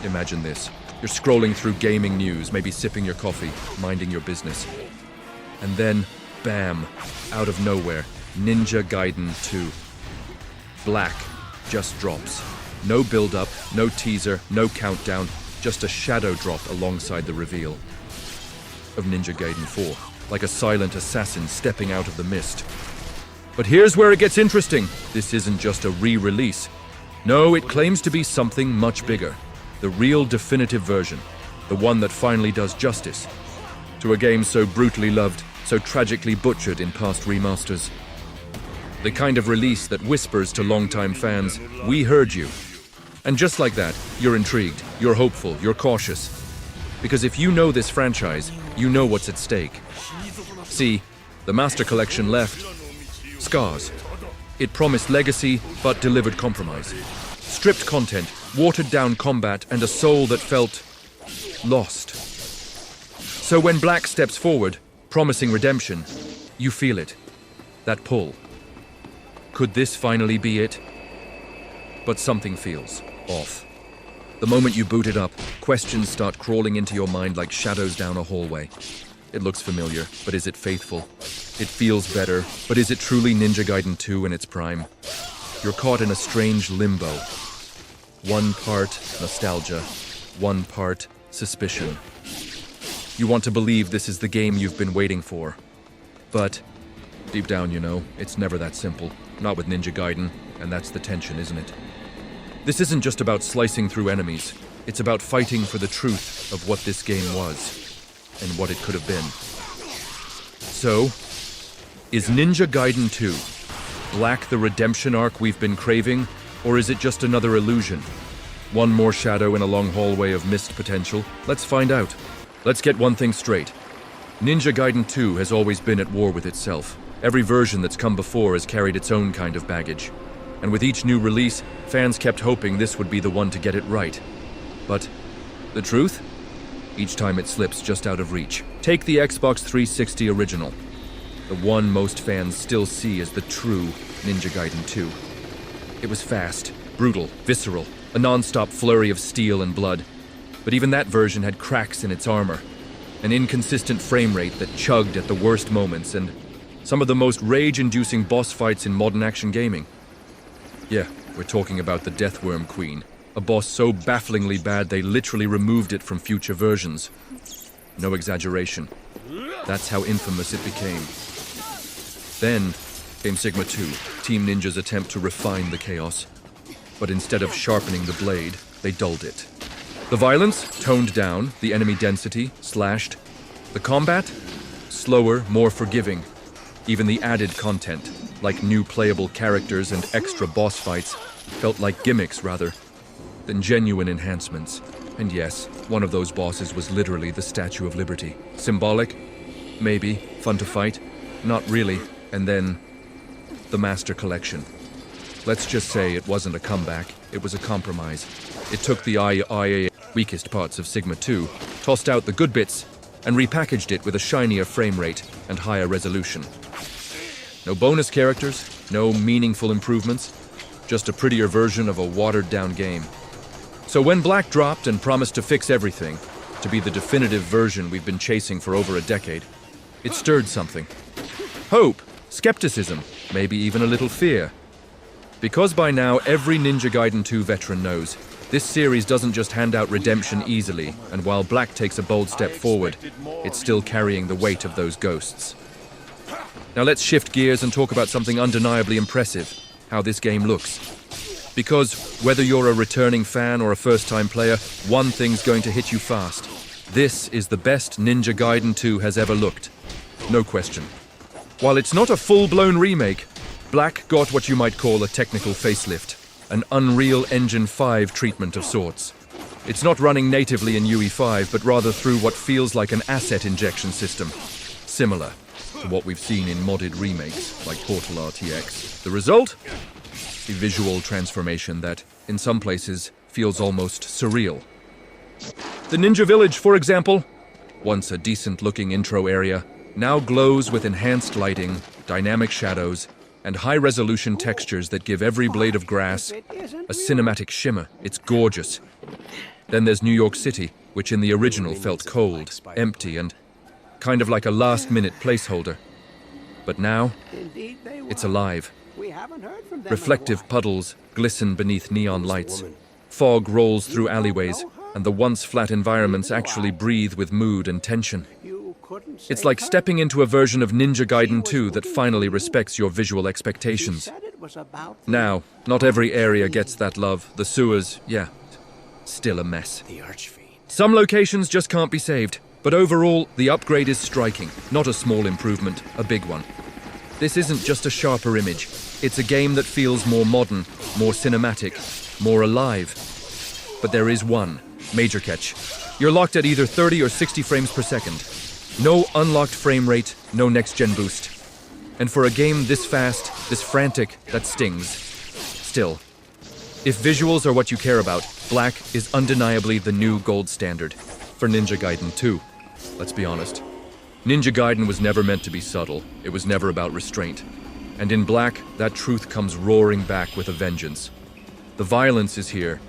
Imagine this. You're scrolling through gaming news, maybe sipping your coffee, minding your business. And then, bam, out of nowhere, Ninja Gaiden 2. Black just drops. No build-up, no teaser, no countdown, just a shadow drop alongside the reveal of Ninja Gaiden 4, like a silent assassin stepping out of the mist. But here's where it gets interesting. This isn't just a re-release. No, it claims to be something much bigger. The real definitive version. The one that finally does justice to a game so brutally loved, so tragically butchered in past remasters. The kind of release that whispers to longtime fans, "We heard you." And just like that, you're intrigued, you're hopeful, you're cautious. Because if you know this franchise, you know what's at stake. See, the Master Collection left scars. It promised legacy, but delivered compromise. Stripped content, watered-down combat, and a soul that felt lost. So when Black steps forward, promising redemption, you feel it. That pull. Could this finally be it? But something feels off. The moment you boot it up, questions start crawling into your mind like shadows down a hallway. It looks familiar, but is it faithful? It feels better, but is it truly Ninja Gaiden 2 in its prime? You're caught in a strange limbo. One part nostalgia, one part suspicion. You want to believe this is the game you've been waiting for. But deep down, you know, it's never that simple. Not with Ninja Gaiden, and that's the tension, isn't it? This isn't just about slicing through enemies. It's about fighting for the truth of what this game was, and what it could have been. So, is Ninja Gaiden 2 Black the redemption arc we've been craving, or is it just another illusion? One more shadow in a long hallway of missed potential? Let's find out. Let's get one thing straight. Ninja Gaiden 2 has always been at war with itself. Every version that's come before has carried its own kind of baggage. And with each new release, fans kept hoping this would be the one to get it right. But the truth? Each time it slips just out of reach. Take the Xbox 360 original. The one most fans still see as the true Ninja Gaiden 2. It was fast, brutal, visceral, a non-stop flurry of steel and blood. But even that version had cracks in its armor, an inconsistent frame rate that chugged at the worst moments, and some of the most rage-inducing boss fights in modern action gaming. Yeah, we're talking about the Deathworm Queen, a boss so bafflingly bad they literally removed it from future versions. No exaggeration. That's how infamous it became. Then came Sigma 2, Team Ninja's attempt to refine the chaos. But instead of sharpening the blade, they dulled it. The violence toned down, the enemy density slashed. The combat? Slower, more forgiving. Even the added content, like new playable characters and extra boss fights, felt like gimmicks rather than genuine enhancements. And yes, one of those bosses was literally the Statue of Liberty. Symbolic? Maybe. Fun to fight? Not really. And then, the Master Collection. Let's just say it wasn't a comeback, it was a compromise. It took the IA weakest parts of Sigma 2, tossed out the good bits, and repackaged it with a shinier frame rate and higher resolution. No bonus characters, no meaningful improvements, just a prettier version of a watered-down game. So when Black dropped and promised to fix everything, to be the definitive version we've been chasing for over a decade, it stirred something. Hope, skepticism, maybe even a little fear. Because by now every Ninja Gaiden 2 veteran knows, this series doesn't just hand out redemption easily, and while Black takes a bold step forward, it's still carrying the weight of those ghosts. Now let's shift gears and talk about something undeniably impressive, how this game looks. Because whether you're a returning fan or a first-time player, one thing's going to hit you fast. This is the best Ninja Gaiden 2 has ever looked. No question. While it's not a full-blown remake, Black got what you might call a technical facelift, an Unreal Engine 5 treatment of sorts. It's not running natively in UE5, but rather through what feels like an asset injection system, similar to what we've seen in modded remakes like Portal RTX. The result? A visual transformation that, in some places, feels almost surreal. The Ninja Village, for example, once a decent-looking intro area, now glows with enhanced lighting, dynamic shadows, and high-resolution textures that give every blade of grass a cinematic shimmer. It's gorgeous. Then there's New York City, which in the original felt cold, empty, and kind of like a last-minute placeholder. But now, it's alive. Reflective puddles glisten beneath neon lights. Fog rolls through alleyways, and the once flat environments actually breathe with mood and tension. It's like stepping into a version of Ninja Gaiden 2 that finally respects your visual expectations. Now, not every area gets that love. The sewers, yeah, still a mess. Some locations just can't be saved, but overall, the upgrade is striking. Not a small improvement, a big one. This isn't just a sharper image. It's a game that feels more modern, more cinematic, more alive. But there is one major catch. You're locked at either 30 or 60 frames per second. No unlocked frame rate, no next-gen boost. And for a game this fast, this frantic, that stings. Still, if visuals are what you care about, black is undeniably the new gold standard for Ninja Gaiden 2. Let's be honest. Ninja Gaiden was never meant to be subtle. It was never about restraint. And in black, that truth comes roaring back with a vengeance. The violence is here,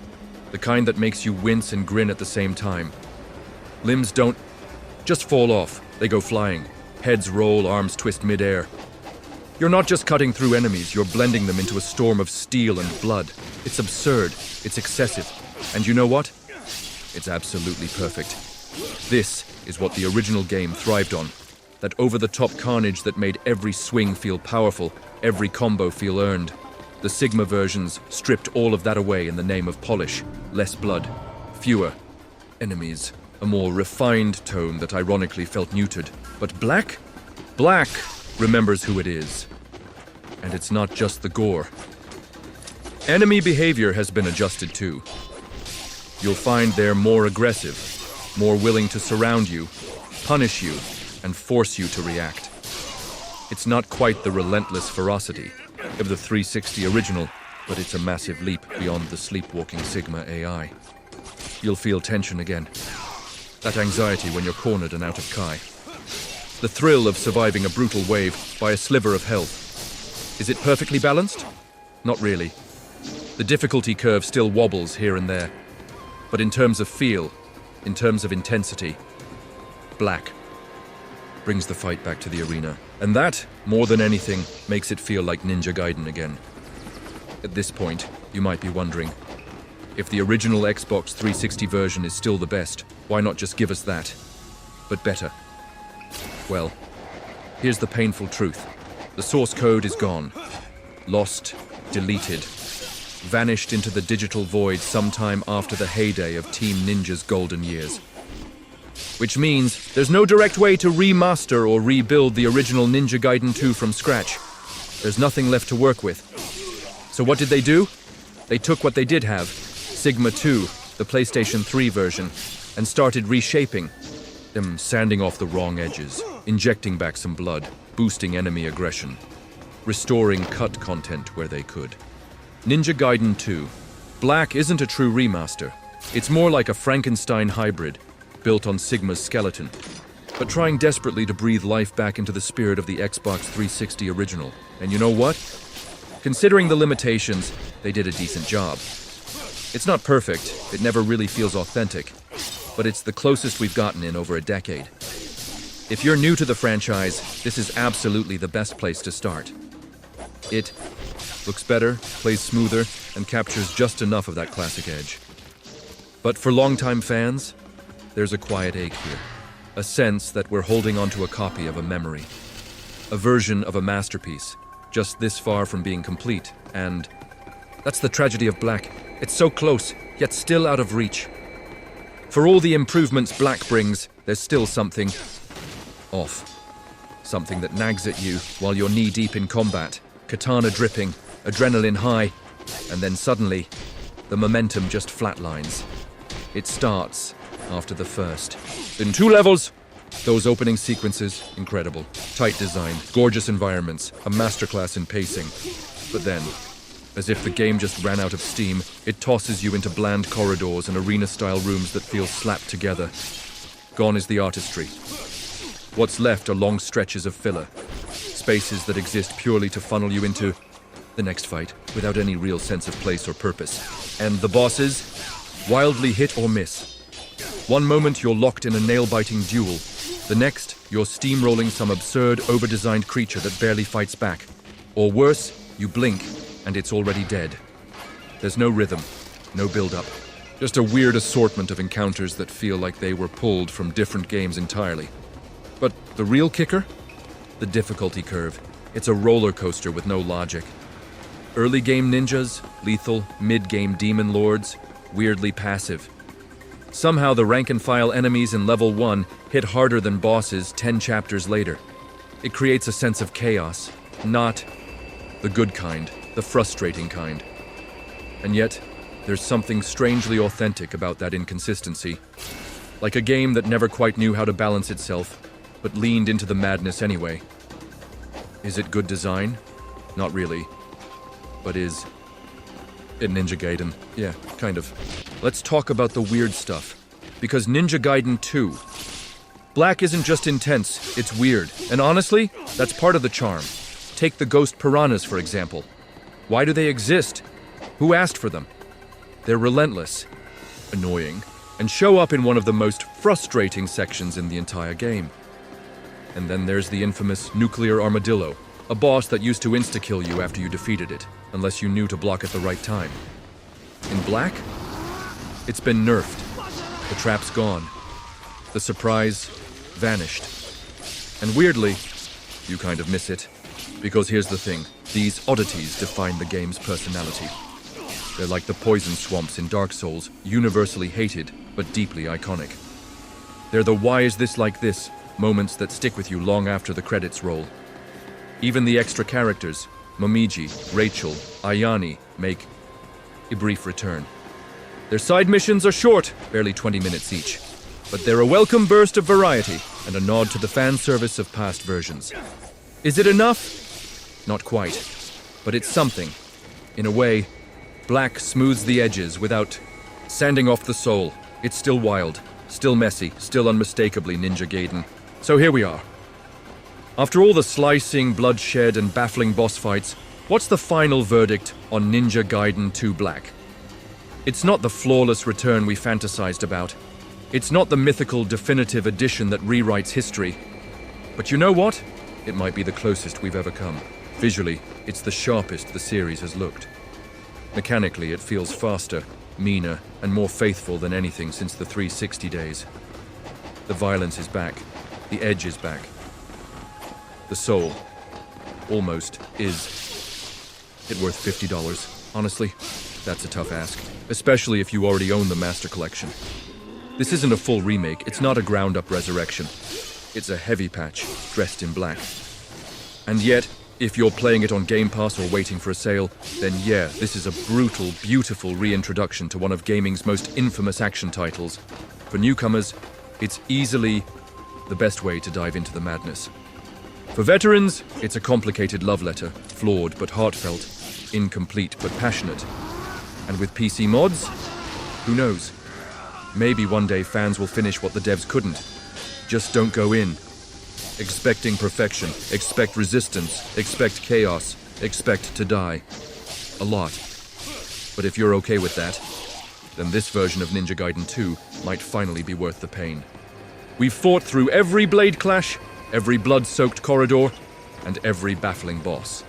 the kind that makes you wince and grin at the same time. Limbs don't just fall off, they go flying. Heads roll, arms twist mid-air. You're not just cutting through enemies, you're blending them into a storm of steel and blood. It's absurd, it's excessive. And you know what? It's absolutely perfect. This is what the original game thrived on. That over-the-top carnage that made every swing feel powerful, every combo feel earned. The Sigma versions stripped all of that away in the name of polish. Less blood, fewer enemies. A more refined tone that ironically felt neutered. But black? Black remembers who it is. And it's not just the gore. Enemy behavior has been adjusted too. You'll find they're more aggressive, more willing to surround you, punish you, and force you to react. It's not quite the relentless ferocity of the 360 original, but it's a massive leap beyond the sleepwalking Sigma AI. You'll feel tension again. That anxiety when you're cornered and out of Kai. The thrill of surviving a brutal wave by a sliver of health. Is it perfectly balanced? Not really. The difficulty curve still wobbles here and there. But in terms of feel, in terms of intensity, black brings the fight back to the arena. And that, more than anything, makes it feel like Ninja Gaiden again. At this point, you might be wondering, if the original Xbox 360 version is still the best, why not just give us that? But better. Well, here's the painful truth. The source code is gone. Lost, deleted, vanished into the digital void sometime after the heyday of Team Ninja's golden years. Which means there's no direct way to remaster or rebuild the original Ninja Gaiden 2 from scratch. There's nothing left to work with. So what did they do? They took what they did have, Sigma 2, the PlayStation 3 version, and started reshaping them, sanding off the wrong edges, injecting back some blood, boosting enemy aggression, restoring cut content where they could. Ninja Gaiden 2. Black isn't a true remaster. It's more like a Frankenstein hybrid, built on Sigma's skeleton, but trying desperately to breathe life back into the spirit of the Xbox 360 original. And you know what? Considering the limitations, they did a decent job. It's not perfect, it never really feels authentic, but it's the closest we've gotten in over a decade. If you're new to the franchise, this is absolutely the best place to start. It looks better, plays smoother, and captures just enough of that classic edge. But for longtime fans, there's a quiet ache here. A sense that we're holding onto a copy of a memory. A version of a masterpiece, just this far from being complete. And that's the tragedy of Black. It's so close, yet still out of reach. For all the improvements Black brings, there's still something off. Something that nags at you while you're knee-deep in combat, katana dripping, adrenaline high, and then suddenly, the momentum just flatlines. It starts after the first. In 2 levels, those opening sequences, incredible. Tight design, gorgeous environments, a masterclass in pacing. But then, as if the game just ran out of steam, it tosses you into bland corridors and arena-style rooms that feel slapped together. Gone is the artistry. What's left are long stretches of filler. Spaces that exist purely to funnel you into the next fight, without any real sense of place or purpose. And the bosses? wildly hit or miss. One moment you're locked in a nail-biting duel. The next, you're steamrolling some absurd, over-designed creature that barely fights back. Or worse, you blink, and it's already dead. There's no rhythm, no build-up. Just a weird assortment of encounters that feel like they were pulled from different games entirely. But the real kicker? The difficulty curve. It's a roller coaster with no logic. Early game ninjas, lethal, mid-game demon lords, weirdly passive. Somehow the rank-and-file enemies in level 1 hit harder than bosses 10 chapters later. It creates a sense of chaos, not the good kind, the frustrating kind. And yet, there's something strangely authentic about that inconsistency. Like a game that never quite knew how to balance itself, but leaned into the madness anyway. Is it good design? Not really. But is it Ninja Gaiden? Yeah, kind of. Let's talk about the weird stuff. Because Ninja Gaiden 2. Black isn't just intense, it's weird. And honestly, that's part of the charm. Take the ghost piranhas, for example. Why do they exist? Who asked for them? They're relentless, annoying, and show up in one of the most frustrating sections in the entire game. And then there's the infamous nuclear armadillo, a boss that used to insta-kill you after you defeated it, unless you knew to block at the right time. In Black, it's been nerfed. The trap's gone. The surprise vanished. And weirdly, you kind of miss it. Because here's the thing, these oddities define the game's personality. They're like the poison swamps in Dark Souls, universally hated, but deeply iconic. They're the why is this like this moments that stick with you long after the credits roll. Even the extra characters, Momiji, Rachel, Ayani, make a brief return. Their side missions are short, barely 20 minutes each, but they're a welcome burst of variety and a nod to the fan service of past versions. Is it enough? Not quite, but it's something. In a way, Black smooths the edges without sanding off the soul. It's still wild, still messy, still unmistakably Ninja Gaiden. So here we are. After all the slicing, bloodshed, and baffling boss fights, what's the final verdict on Ninja Gaiden 2 Black? It's not the flawless return we fantasized about. It's not the mythical definitive edition that rewrites history. But you know what? It might be the closest we've ever come. Visually, it's the sharpest the series has looked. Mechanically, it feels faster, meaner, and more faithful than anything since the 360 days. The violence is back. The edge is back. The soul, almost, is it worth $50? Honestly, that's a tough ask, especially if you already own the Master Collection. This isn't a full remake, it's not a ground-up resurrection. It's a heavy patch, dressed in black. And yet, if you're playing it on Game Pass or waiting for a sale, then yeah, this is a brutal, beautiful reintroduction to one of gaming's most infamous action titles. For newcomers, it's easily the best way to dive into the madness. For veterans, it's a complicated love letter, flawed but heartfelt, incomplete but passionate. And with PC mods, who knows? Maybe one day fans will finish what the devs couldn't. Just don't go in expecting perfection, expect resistance, expect chaos, expect to die. A lot. But if you're okay with that, then this version of Ninja Gaiden 2 might finally be worth the pain. We've fought through every blade clash, every blood-soaked corridor, and every baffling boss.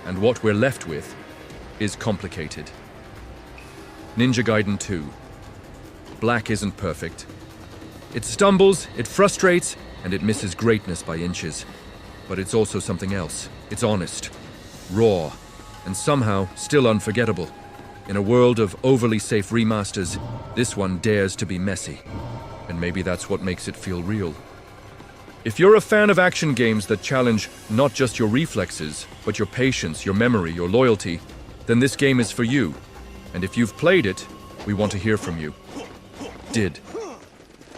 And what we're left with is complicated. Ninja Gaiden 2. Black isn't perfect. It stumbles, it frustrates, and it misses greatness by inches. But it's also something else. It's honest, raw, and somehow still unforgettable. In a world of overly safe remasters, this one dares to be messy. And maybe that's what makes it feel real. If you're a fan of action games that challenge not just your reflexes, but your patience, your memory, your loyalty, then this game is for you. And if you've played it, we want to hear from you. Did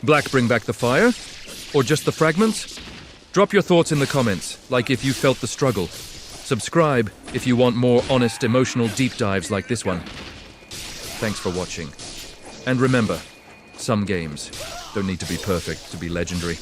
Black bring back the fire? Or just the fragments? Drop your thoughts in the comments, like if you felt the struggle. Subscribe if you want more honest, emotional deep dives like this one. Thanks for watching. And remember, some games don't need to be perfect to be legendary.